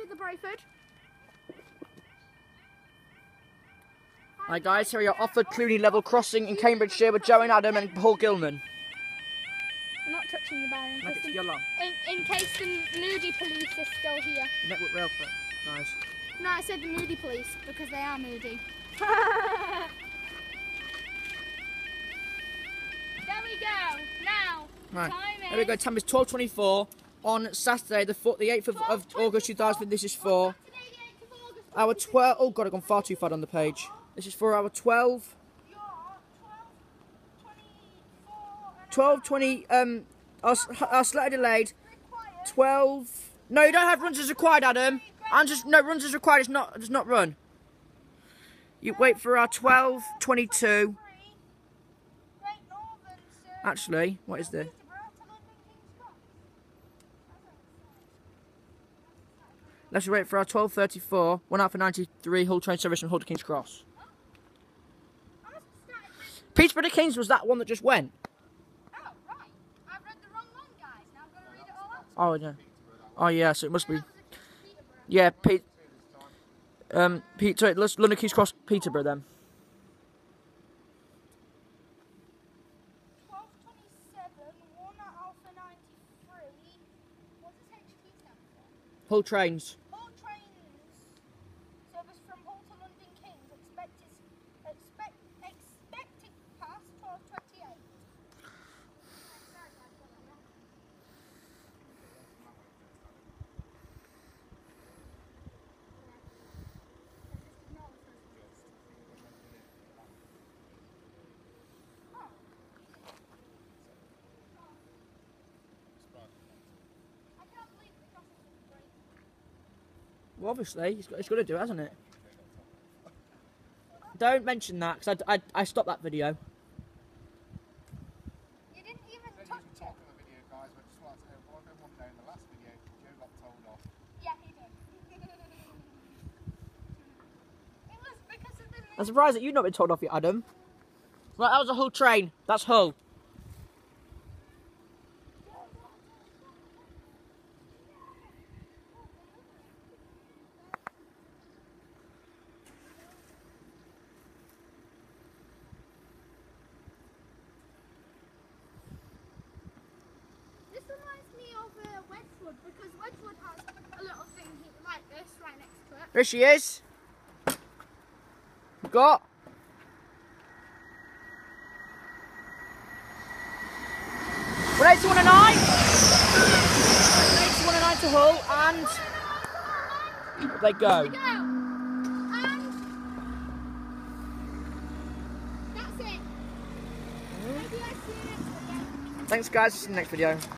the Brayford. Hi guys, here we are, Offord Cluny level crossing in Cambridgeshire with Joe and Adam and Paul Gilman. I'm not touching the barrier in case the moody police is still here. Network rail foot, guys. No, I said the moody police because they are moody. There we go. Now, Right. time is... There we go, time is 12:24 on Saturday, the 8th of August 2000. This is for our 12. Oh god, I've gone far too far on the page. This is for our 12:20. Our slightly delayed. 12. No, you don't have runs as required, Adam. No runs as required. It's not run. You wait for our 12:22. Actually, what is this? Let's wait for our 12:34. 1 hour for 93 Hull train service from Hull to King's Cross. Peterborough to Kings was that one that just went. Oh, right. I've read the wrong one, guys. Now I'm going to read it all out. Oh yeah. Oh yeah. So it must be. Yeah, Sorry, let's London King's Cross, Peterborough then. 12:27. 1 hour for 93. What does HT stand for? Hull trains. Hull trains. Service from Hull to London Kings. Expected past 12:28. Well, obviously, it's got to do it, hasn't it? Don't mention that, because I stopped that video. You didn't even touch it. Yeah, he did. It was because of the I'm surprised that you've not been told off yet, Adam. Right, that was a Hull train. That's Hull. This reminds me of Wedgwood because Wedgwood has a little thing like this right next to it. There she is. We've got 180 to 109. 180 to 109 to Hull, and there they go. And that's it. Maybe I see you next again. Thanks guys, see you in the next video.